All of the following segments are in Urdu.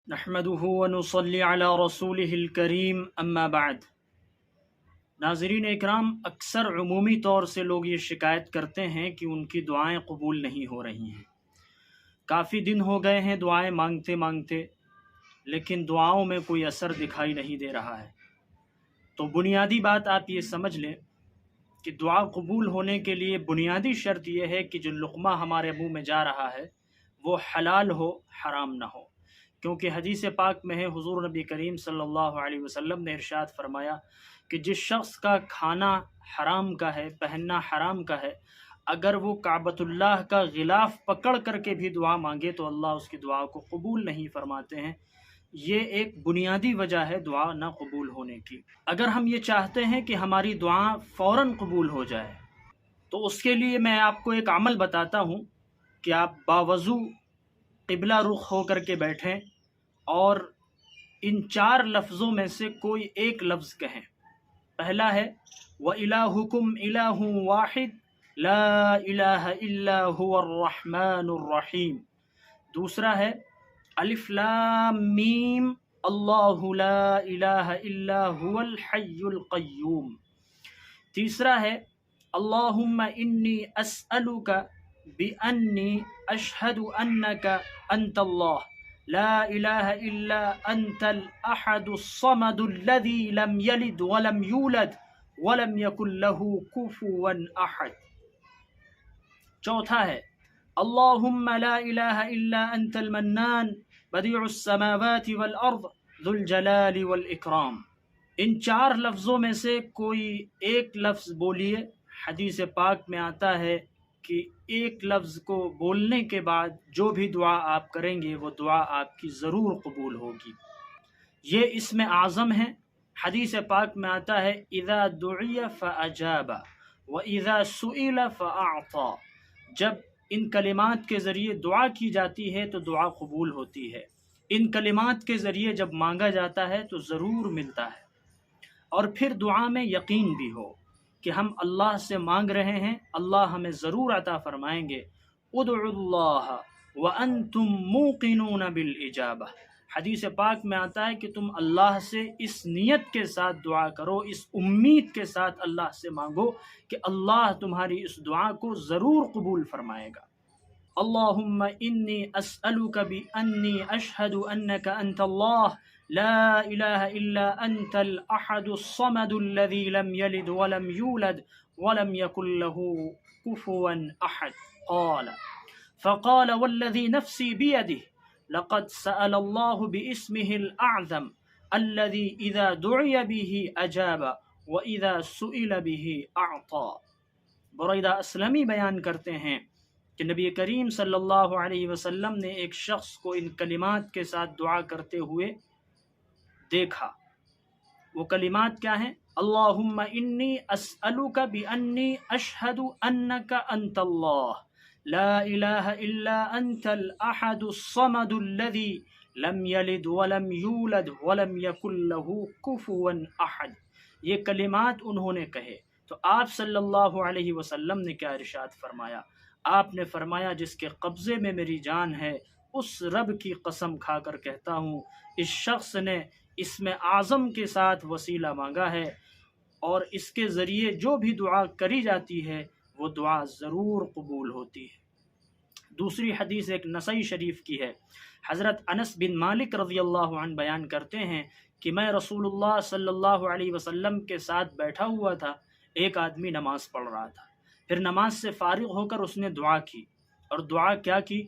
نحمده ونصلي على رسوله الکریم اما بعد۔ ناظرین اکرام، اکثر عمومی طور سے لوگ یہ شکایت کرتے ہیں کہ ان کی دعائیں قبول نہیں ہو رہی ہیں۔ کافی دن ہو گئے ہیں دعائیں مانگتے مانگتے، لیکن دعاؤں میں کوئی اثر دکھائی نہیں دے رہا ہے۔ تو بنیادی بات آپ یہ سمجھ لیں کہ دعا قبول ہونے کے لیے بنیادی شرط یہ ہے کہ جو لقمہ ہمارے منہ میں جا رہا ہے وہ حلال ہو، حرام نہ ہو۔ کیونکہ حدیث پاک میں ہے، حضور نبی کریم صلی اللہ علیہ وسلم نے ارشاد فرمایا کہ جس شخص کا کھانا حرام کا ہے، پہننا حرام کا ہے، اگر وہ کعبۃ اللہ کا غلاف پکڑ کر کے بھی دعا مانگے تو اللہ اس کی دعا کو قبول نہیں فرماتے ہیں۔ یہ ایک بنیادی وجہ ہے دعا نہ قبول ہونے کی۔ اگر ہم یہ چاہتے ہیں کہ ہماری دعا فوراً قبول ہو جائے تو اس کے لیے میں آپ کو ایک عمل بتاتا ہوں کہ آپ باوضو قبلہ رخ ہو کر کے بیٹھیں اور ان 4 لفظوں میں سے کوئی ایک لفظ کہیں۔ پہلا ہے وَإِلَٰهُكُمْ إِلَٰهٌ وَاحِدٌ لَا إِلَٰهَ إِلَّا هُوَ الرَّحْمَٰنُ الرَّحِيمُ۔ دوسرا ہے الف لام میم اللہ لا الہ الا هو الحی القیوم۔ تیسرا ہے اللہم انی اسألک بأنی اشہد انک انت اللہ لا الہ الا انت الاحد الصمد الذی لم یلد ولم یولد ولم یکن لہ کفوا احد۔ چوتھا ہے اللہم لا الہ الا انت المنان بدیع السماوات والارض ذو الجلال والاکرام۔ ان 4 لفظوں میں سے کوئی ایک لفظ بولیے۔ حدیث پاک میں آتا ہے کہ ایک لفظ کو بولنے کے بعد جو بھی دعا آپ کریں گے وہ دعا آپ کی ضرور قبول ہوگی۔ یہ اسم اعظم ہے۔ حدیث پاک میں آتا ہے اذا دعی فاجاب واذا سئل فاعطى۔ جب ان کلمات کے ذریعے دعا کی جاتی ہے تو دعا قبول ہوتی ہے۔ ان کلمات کے ذریعے جب مانگا جاتا ہے تو ضرور ملتا ہے۔ اور پھر دعا میں یقین بھی ہو کہ ہم اللہ سے مانگ رہے ہیں، اللہ ہمیں ضرور عطا فرمائیں گے۔ ادعوا اللہ وانتم موقنون بالاجابہ۔ حدیث پاک میں آتا ہے کہ تم اللہ سے اس نیت کے ساتھ دعا کرو، اس امید کے ساتھ اللہ سے مانگو کہ اللہ تمہاری اس دعا کو ضرور قبول فرمائے گا۔ اللہم انی اسألک بأنی اشہد انک انت اللہ لا الہ الا انت الاحد الصمد الذی لم یلد ولم یولد ولم یکن لہ کفوا احد۔ فقال والذی نفسی بیدہ لقد سأل اللہ باسمہ الاعظم الذی اذا دعی بہ اجاب واذا سئل بہ اعطا۔ بریدہ اسلمی بیان کرتے ہیں کہ نبی کریم صلی اللہ علیہ وسلم نے ایک شخص کو ان کلمات کے ساتھ دعا کرتے ہوئے دیکھا۔ وہ کلمات کیا ہیں؟ اللہم انی اسألک بأنی اشہد انک انت اللہ لا الہ الا انت الاحد الصمد الذی لم یلد ولم یولد ولم یکن لہ کفوا احد۔ یہ کلمات انہوں نے کہے تو آپ صلی اللہ علیہ وسلم نے کیا ارشاد فرمایا؟ آپ نے فرمایا جس کے قبضے میں میری جان ہے اس رب کی قسم کھا کر کہتا ہوں اس شخص نے اسم اعظم کے ساتھ وسیلہ مانگا ہے اور اس کے ذریعے جو بھی دعا کری جاتی ہے وہ دعا ضرور قبول ہوتی ہے۔ دوسری حدیث ایک نسائی شریف کی ہے۔ حضرت انس بن مالک رضی اللہ عنہ بیان کرتے ہیں کہ میں رسول اللہ صلی اللہ علیہ وسلم کے ساتھ بیٹھا ہوا تھا، ایک آدمی نماز پڑھ رہا تھا، پھر نماز سے فارغ ہو کر اس نے دعا کی، اور دعا کیا کی؟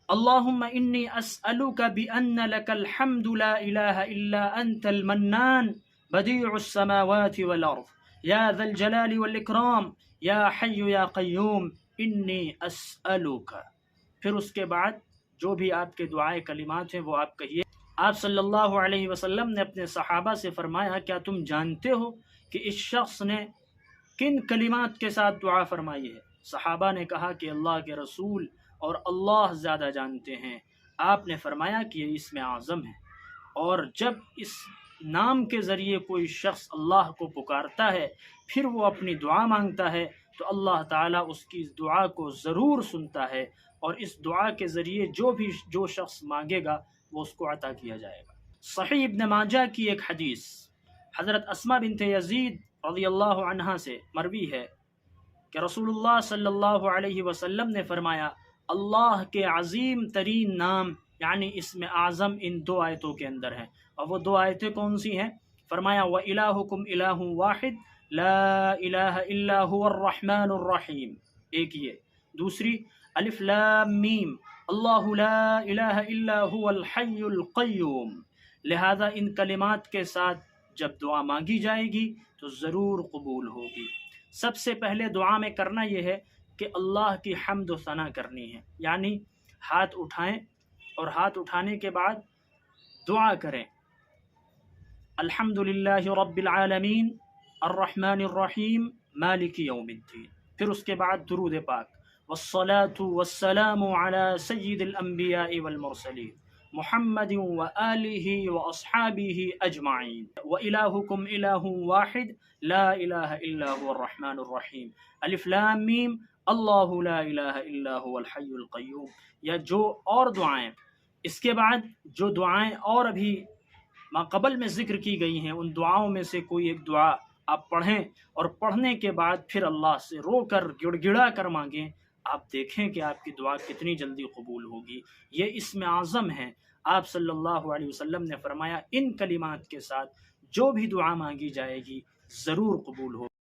اللہم انی اسألک بأن لک الحمد لا الہ الا انت المنان بدیع السماوات والارض یا ذا الجلال والاکرام یا حی یا قیوم انی اسألک۔ پھر اس کے بعد جو بھی آپ کے دعائے کلمات ہیں وہ آپ کہیے۔ آپ صلی اللہ علیہ وسلم نے اپنے صحابہ سے فرمایا کیا تم جانتے ہو کہ اس شخص نے کن کلمات کے ساتھ دعا فرمائی ہے؟ صحابہ نے کہا کہ اللہ کے رسول اور اللہ زیادہ جانتے ہیں۔ آپ نے فرمایا کہ یہ اسم اعظم ہے، اور جب اس نام کے ذریعے کوئی شخص اللہ کو پکارتا ہے پھر وہ اپنی دعا مانگتا ہے تو اللہ تعالیٰ اس کی اس دعا کو ضرور سنتا ہے، اور اس دعا کے ذریعے جو شخص مانگے گا وہ اس کو عطا کیا جائے گا۔ صحیح ابن ماجہ کی ایک حدیث حضرت اسما بنت یزید رضی اللہ عنہا سے مروی ہے کہ رسول اللہ صلی اللہ علیہ وسلم نے فرمایا، اللہ کے عظیم ترین نام یعنی اسم اعظم ان دو آیتوں کے اندر ہیں، اور وہ دو آیتیں کون سی ہیں؟ فرمایا وَإِلَٰهُكُمْ إِلَٰهٌ وَاحِدٌ لَا إِلَٰهَ إِلَّا هُوَ الرَّحْمَٰنُ الرَّحِيمُ، ایک یہ۔ دوسری الف لام میم اللہ لا الہ الا هو الحی القیوم، لہذا ان کلمات کے ساتھ جب دعا مانگی جائے گی تو ضرور قبول ہوگی۔ سب سے پہلے دعا میں کرنا یہ ہے کہ اللہ کی حمد و ثنا کرنی ہے، یعنی ہاتھ اٹھائیں اور ہاتھ اٹھانے کے بعد دعا کریں، الحمد للہ رب العالمین الرحمن الرحیم مالک یوم الدین، پھر اس کے بعد درود پاک، والصلاة والسلام على سید الانبیاء والمرسلین محمد وآلہ واصحابہ اجمعین، وإلہکم الہ واحد لا الہ الا هو الرحمن الرحیم، الف لام میم اللہ لا الہ الا هو الحی القیوم، یا جو اور دعائیں۔ اس کے بعد جو دعائیں اور ابھی ما قبل میں ذکر کی گئی ہیں، ان دعاؤں میں سے کوئی ایک دعا آپ پڑھیں، اور پڑھنے کے بعد پھر اللہ سے رو کر گڑ گڑا کر مانگیں، آپ دیکھیں کہ آپ کی دعا کتنی جلدی قبول ہوگی۔ یہ اسم اعظم ہے۔ آپ صلی اللہ علیہ وسلم نے فرمایا ان کلمات کے ساتھ جو بھی دعا مانگی جائے گی ضرور قبول ہوگی۔